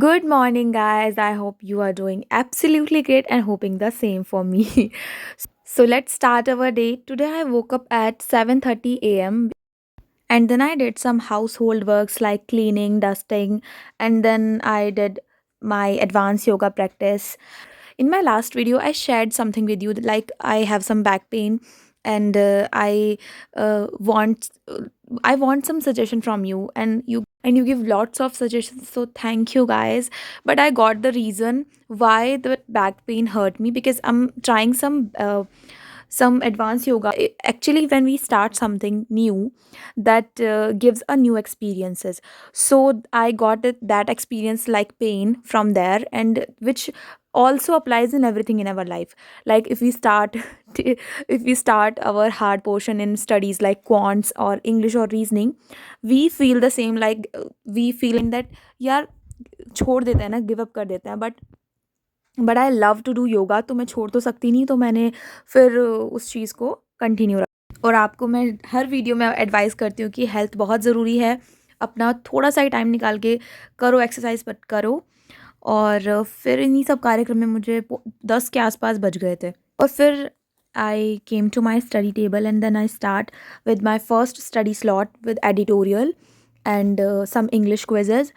Good morning, guys. I hope you are doing absolutely great and hoping the same for me. So let's start our day. Today I woke up at 7:30 a.m. and then I did some household works like cleaning, dusting, and then I did my advanced yoga practice. In my last video I shared something with you like I have some back pain and I want some suggestion from you, and you give lots of suggestions, so thank you guys. But I got the reason why the back pain hurt me because I'm trying some advanced yoga. Actually, when we start something new, that gives a new experiences. So I got that experience like pain from there, and which also applies in everything in our life. Like if we start if we start our hard portion in studies like quants or english or reasoning, we feel the same, like we feel in that यार छोड़ देते हैं ना, give up कर देते हैं, but I love to do yoga, तो मैं छोड़ तो सकती नहीं, तो मैंने फिर उस चीज़ को कंटिन्यू रखा। और आपको मैं हर वीडियो में एडवाइस करती हूँ कि हेल्थ बहुत ज़रूरी है, अपना थोड़ा सा ही टाइम निकाल के करो एक्सरसाइज, बट करो। और फिर इन्हीं सब कार्यक्रम में मुझे 10 के आसपास बज गए थे, और फिर I came to my study table and then I start with my first study slot with editorial and some English quizzes.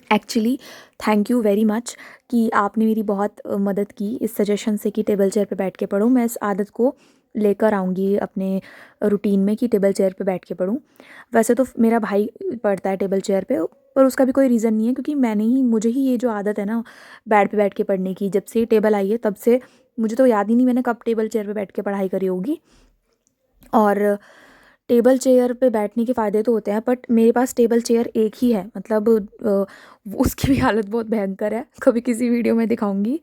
Actually thank you very much कि आपने मेरी बहुत मदद की इस सजेशन से कि टेबल चेयर पे बैठ के पढूँ। मैं इस आदत को लेकर आऊँगी अपने रूटीन में कि टेबल चेयर पे बैठ के पढूँ। वैसे तो मेरा भाई पढ़ता है टेबल चेयर पे, पर उसका भी कोई रीज़न नहीं है, क्योंकि मुझे ही ये जो आदत है ना बेड पे बैठ के पढ़ने की, जब से ये टेबल आई है तब से मुझे तो याद ही नहीं मैंने कब टेबल चेयर पे बैठ के पढ़ाई करी होगी। और टेबल चेयर पे बैठने के फ़ायदे तो होते हैं, बट मेरे पास टेबल चेयर एक ही है, मतलब उसकी भी हालत बहुत भयंकर है, कभी किसी वीडियो में दिखाऊंगी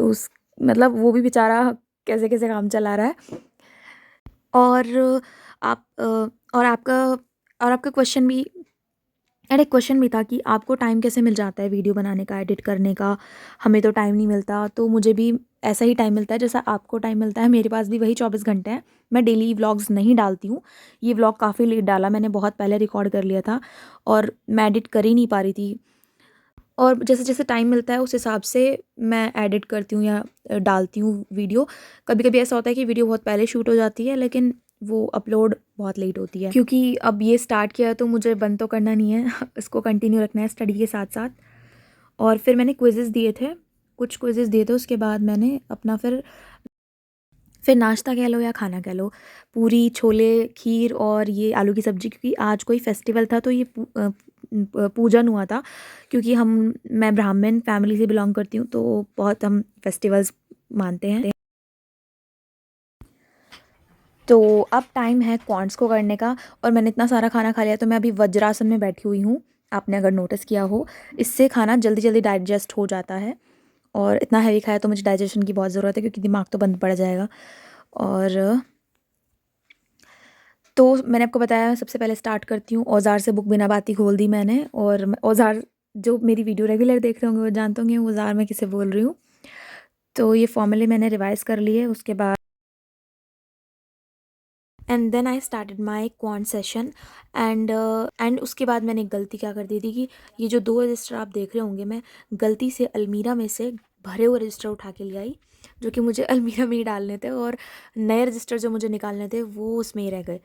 उस, मतलब वो भी बेचारा कैसे कैसे काम चला रहा है। और आप और आपका और आपका क्वेश्चन भी, और एक क्वेश्चन भी था कि आपको टाइम कैसे मिल जाता है वीडियो बनाने का, एडिट करने का। हमें तो टाइम नहीं मिलता, तो मुझे भी ऐसा ही टाइम मिलता है जैसा आपको टाइम मिलता है, मेरे पास भी वही 24 घंटे हैं। मैं डेली व्लॉग्स नहीं डालती हूँ, ये व्लॉग काफ़ी लेट डाला मैंने, बहुत पहले रिकॉर्ड कर लिया था और मैं एडिट कर ही नहीं पा रही थी। और जैसे जैसे टाइम मिलता है उस हिसाब से मैं एडिट करती हूँ या डालती हूँ वीडियो। कभी कभी ऐसा होता है कि वीडियो बहुत पहले शूट हो जाती है, लेकिन वो अपलोड बहुत लेट होती है, क्योंकि अब ये स्टार्ट किया तो मुझे बंद तो करना नहीं है इसको कंटिन्यू रखना है स्टडी के साथ साथ। और फिर मैंने क्विज़ेस दिए थे, कुछ क्विज़ेस दिए थे, उसके बाद मैंने अपना फिर नाश्ता कह लो या खाना कह लो, पूरी, छोले, खीर और ये आलू की सब्ज़ी, क्योंकि आज कोई फेस्टिवल था, तो ये पूजन हुआ था, क्योंकि मैं ब्राह्मण फैमिली से बिलोंग करती हूँ, तो बहुत हम फेस्टिवल्स मानते हैं। तो अब टाइम है क्वांट्स को करने का, और मैंने इतना सारा खाना खा लिया, तो मैं अभी वज्रासन में बैठी हुई हूँ। आपने अगर नोटिस किया हो, इससे खाना जल्दी जल्दी डाइजेस्ट हो जाता है, और इतना हैवी खाया तो मुझे डाइजेशन की बहुत ज़रूरत है, क्योंकि दिमाग तो बंद पड़ जाएगा। और तो मैंने आपको बताया, सबसे पहले स्टार्ट करती हूँ औज़ार से। बुक बिना बात ही खोल दी मैंने, और औज़ार, जो मेरी वीडियो रेगुलर देख रहे होंगे वो जानते होंगे औज़ार मैं किसे बोल रही हूँ। तो ये फॉर्मूले मैंने रिवाइज़ कर लिए, उसके बाद and then I started my quant session. And उसके बाद मैंने एक गलती क्या कर दी थी कि ये जो 2 रजिस्टर आप देख रहे होंगे, मैं गलती से अलमीरा में से भरे हुए रजिस्टर उठा के ले आई, जो कि मुझे अलमीरा में ही डालने थे, और नए रजिस्टर जो मुझे निकालने थे वो उसमें ही रह गए।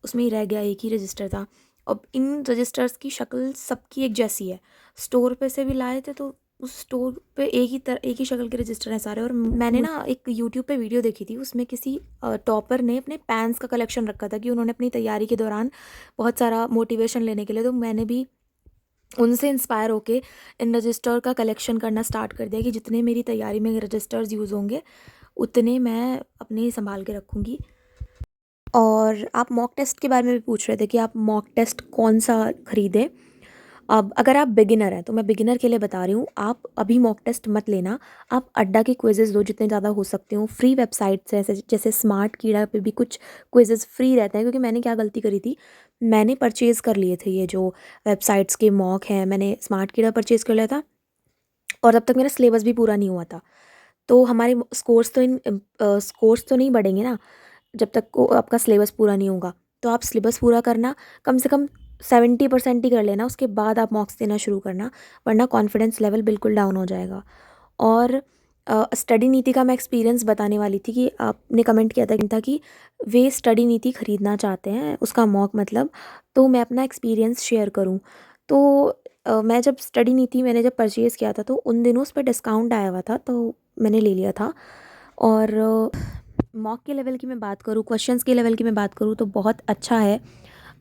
उसमें ही रह गया, एक ही रजिस्टर था। अब इन रजिस्टर्स की शक्ल सबकी एक जैसी है, स्टोर पे से भी लाए थे, तो उस स्टोर पे एक ही शक्ल के रजिस्टर हैं सारे। और मैंने ना एक यूट्यूब पे वीडियो देखी थी, उसमें किसी टॉपर ने अपने पैन्स का कलेक्शन रखा था, कि उन्होंने अपनी तैयारी के दौरान बहुत सारा मोटिवेशन लेने के लिए, तो मैंने भी उनसे इंस्पायर होके इन रजिस्टर का कलेक्शन करना स्टार्ट कर दिया, कि जितने मेरी तैयारी में रजिस्टर्स यूज़ होंगे उतने मैं अपने संभाल के रखूँगी। और आप मॉक टेस्ट के बारे में भी पूछ रहे थे कि आप मॉक टेस्ट कौन सा खरीदें। अब अगर आप बिगिनर हैं, तो मैं बिगिनर के लिए बता रही हूँ, आप अभी मॉक टेस्ट मत लेना। आप अड्डा के क्विजेज़ लो जितने ज़्यादा हो सकते हो। फ्री वेबसाइट्स हैं, जैसे स्मार्ट कीड़ा पे भी कुछ क्विजेज़ फ्री रहते हैं, क्योंकि मैंने क्या गलती करी थी, मैंने परचेज़ कर लिए थे ये जो वेबसाइट्स के मॉक हैं, मैंने स्मार्ट कीड़ा परचेज़ कर लिया था, और तब तक मेरा सिलेबस भी पूरा नहीं हुआ था। तो हमारे स्कोर्स तो नहीं बढ़ेंगे ना जब तक को आपका सिलेबस पूरा नहीं होगा। तो आप सिलेबस पूरा करना, कम से कम 70% ही कर लेना, उसके बाद आप मॉक्स देना शुरू करना, वरना कॉन्फिडेंस लेवल बिल्कुल डाउन हो जाएगा। और स्टडी नीति का मैं एक्सपीरियंस बताने वाली थी कि आपने कमेंट किया था कि वे स्टडी नीति ख़रीदना चाहते हैं, उसका मॉक मतलब, तो मैं अपना एक्सपीरियंस शेयर करूं। तो मैं जब स्टडी नीति मैंने जब परचेज़ किया था तो उन दिनों उस पर डिस्काउंट आया हुआ था, तो मैंने ले लिया था। और मॉक के लेवल की मैं बात करूँ, क्वेश्चंस के लेवल की मैं बात करूँ, तो बहुत अच्छा है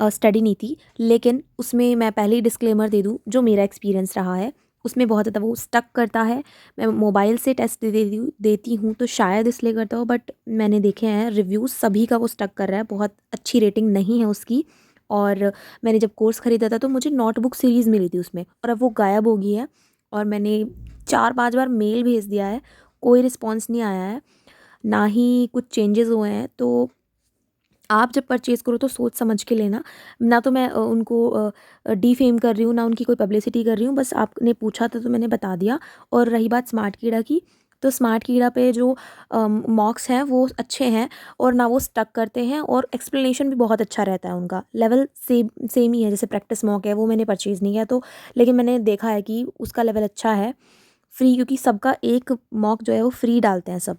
स्टडी नीति। लेकिन उसमें मैं पहले ही डिस्क्लेमर दे दूँ, जो मेरा एक्सपीरियंस रहा है उसमें बहुत ज़्यादा वो स्टक करता है। मैं मोबाइल से टेस्ट देती हूँ तो शायद इसलिए करता हूँ, बट मैंने देखे हैं रिव्यूज़ सभी का वो स्टक कर रहा है, बहुत अच्छी रेटिंग नहीं है उसकी। और मैंने जब कोर्स ख़रीदा था तो मुझे नोटबुक सीरीज़ मिली थी उसमें, और अब वो गायब हो गई है। और मैंने 4-5 बार मेल भेज दिया है, कोई रिस्पॉन्स नहीं आया है, ना ही कुछ चेंजेस हुए हैं। तो आप जब परचेज़ करो तो सोच समझ के लेना। ना तो मैं उनको डिफेम कर रही हूँ, ना उनकी कोई पब्लिसिटी कर रही हूँ, बस आपने पूछा था तो मैंने बता दिया। और रही बात स्मार्ट कीड़ा की, तो स्मार्ट कीड़ा पे जो मॉक्स हैं वो अच्छे हैं, और ना वो स्टक करते हैं, और एक्सप्लेनेशन भी बहुत अच्छा रहता है उनका। लेवल सेम सेम ही है, जैसे प्रैक्टिस मॉक है वो मैंने परचेज़ नहीं किया तो, लेकिन मैंने देखा है कि उसका लेवल अच्छा है। फ्री, क्योंकि सबका एक मॉक जो है वो फ्री डालते हैं सब।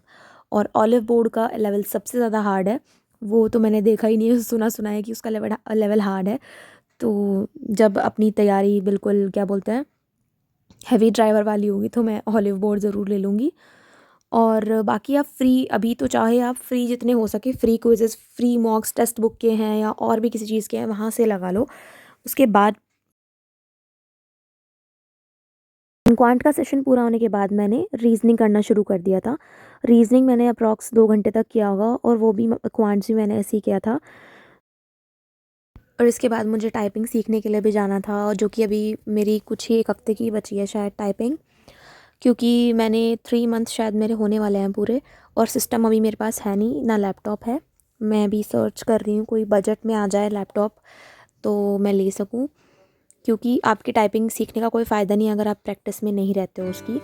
और ऑलिव बोर्ड का लेवल सबसे ज़्यादा हार्ड है, वो तो मैंने देखा ही नहीं है, सुना है कि उसका लेवल लेवल हार्ड है। तो जब अपनी तैयारी बिल्कुल क्या बोलते हैं हैवी ड्राइवर वाली होगी तो मैं ऑलिव बोर्ड ज़रूर ले लूँगी। और बाकी आप फ्री, अभी तो चाहे आप फ्री जितने हो सके free quizzes, free मॉक्स text book के हैं या और भी किसी चीज़ के हैं, वहाँ से लगा लो। उसके बाद क्वांट का सेशन पूरा होने के बाद मैंने रीजनिंग करना शुरू कर दिया था। रीजनिंग मैंने अप्रॉक्स 2 घंटे तक किया होगा, और वो भी क्वांट्स भी मैंने ऐसे ही किया था। और इसके बाद मुझे टाइपिंग सीखने के लिए भी जाना था, और जो कि अभी मेरी कुछ ही 1 हफ्ते की बची है शायद टाइपिंग, क्योंकि मैंने 3 मंथ शायद मेरे होने वाले हैं पूरे, और सिस्टम अभी मेरे पास है नहीं, ना लैपटॉप है। मैं अभी सर्च कर रही हूँ कोई बजट में आ जाए लैपटॉप तो मैं ले सकूँ, क्योंकि आपकी टाइपिंग सीखने का कोई फ़ायदा नहीं अगर आप प्रैक्टिस में नहीं रहते हो उसकी।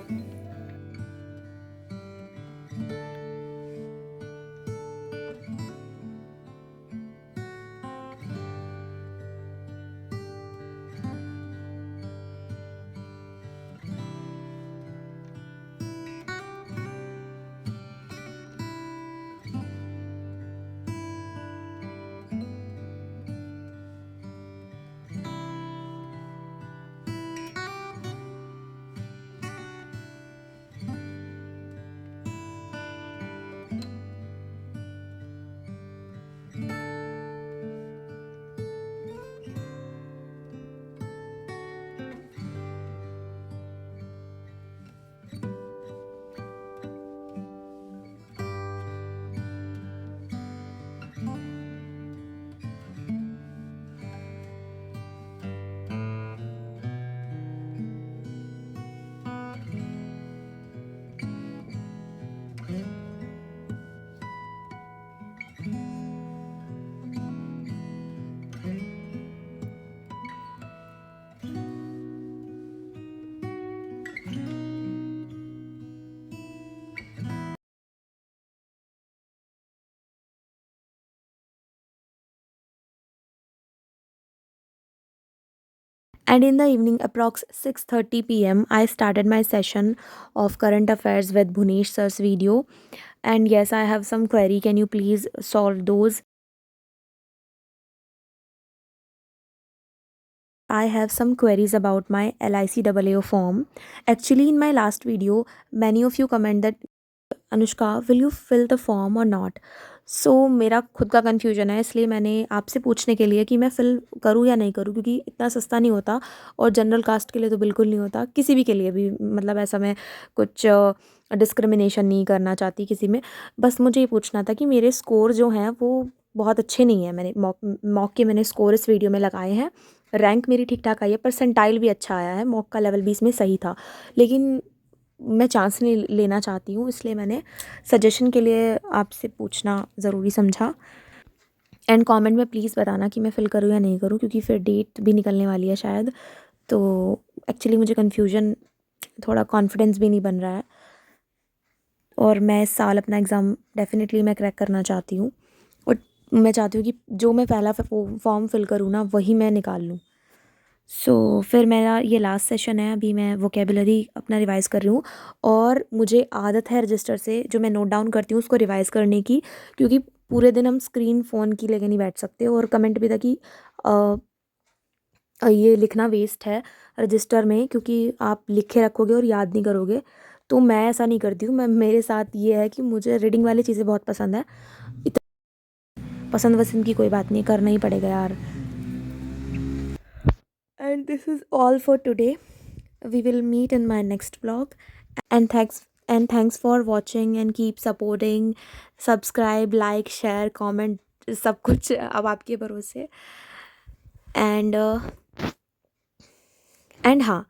And in the evening, approx 6:30 p.m., I started my session of current affairs with Bhunesh sir's video. And yes, I have some query. Can you please solve those? I have some queries about my LICAAO form. Actually, in my last video, many of you comment that Anushka, will you fill the form or not. So मेरा खुद का confusion है, इसलिए मैंने आपसे पूछने के लिए कि मैं फ़िल करूँ या नहीं करूँ, क्योंकि इतना सस्ता नहीं होता, और जनरल कास्ट के लिए तो बिल्कुल नहीं होता, किसी भी के लिए भी, मतलब ऐसा मैं कुछ डिस्क्रिमिनेशन नहीं करना चाहती किसी में। बस मुझे ये पूछना था कि मेरे स्कोर जो हैं वो बहुत अच्छे नहीं हैं। मैंने मॉक के मैंने स्कोर इस वीडियो में लगाए हैं, रैंक मेरी ठीक ठाक आई है, परसेंटाइल भी अच्छा आया है, मॉक का लेवल भी इसमें सही था, लेकिन मैं चांस नहीं लेना चाहती हूँ, इसलिए मैंने सजेशन के लिए आपसे पूछना ज़रूरी समझा। एंड कमेंट में प्लीज़ बताना कि मैं फ़िल करूँ या नहीं करूँ, क्योंकि फिर डेट भी निकलने वाली है शायद। तो एक्चुअली मुझे कन्फ्यूजन, थोड़ा कॉन्फिडेंस भी नहीं बन रहा है, और मैं इस साल अपना एग्ज़ाम डेफिनेटली मैं क्रैक करना चाहती हूँ, और मैं चाहती हूँ कि जो मैं पहला फॉर्म फिल करूँ ना वही मैं निकाल लूँ। फिर मेरा ये लास्ट सेशन है, अभी मैं वोकेबलरी अपना रिवाइज़ कर रही हूँ। और मुझे आदत है रजिस्टर से जो मैं नोट डाउन करती हूँ उसको रिवाइज़ करने की, क्योंकि पूरे दिन हम स्क्रीन फ़ोन की लेके नहीं बैठ सकते। और कमेंट भी था कि ये लिखना वेस्ट है रजिस्टर में, क्योंकि आप लिखे रखोगे और याद नहीं करोगे। तो मैं ऐसा नहीं करती हूँ, मैं मेरे साथ ये है कि मुझे रीडिंग वाली चीज़ें बहुत पसंद है। पसंद वसंद की कोई बात नहीं, करना ही पड़ेगा यार। And this is all for today. We will meet in my next vlog. And thanks for watching and keep supporting. Subscribe, like, share, comment, सब कुछ अब आपके भरोसे। एंड हाँ,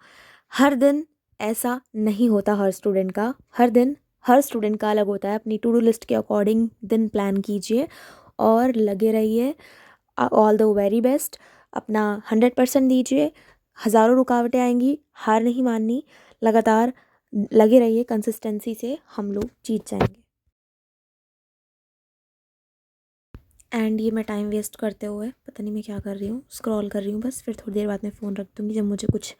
हर दिन ऐसा नहीं होता हर स्टूडेंट का। हर दिन हर स्टूडेंट का अलग होता है। अपनी टू डू लिस्ट के अकॉर्डिंग दिन प्लान कीजिए और लगे रहिए। All the very best. अपना 100% दीजिए। हज़ारों रुकावटें आएंगी, हार नहीं माननी, लगातार लगे रहिए, कंसिस्टेंसी से हम लोग जीत जाएंगे। एंड ये मैं टाइम वेस्ट करते हुए पता नहीं मैं क्या कर रही हूँ, स्क्रॉल कर रही हूँ बस। फिर थोड़ी देर बाद में फ़ोन रख दूँगी जब मुझे कुछ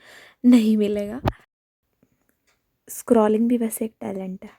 नहीं मिलेगा। स्क्रॉलिंग भी वैसे एक टैलेंट है।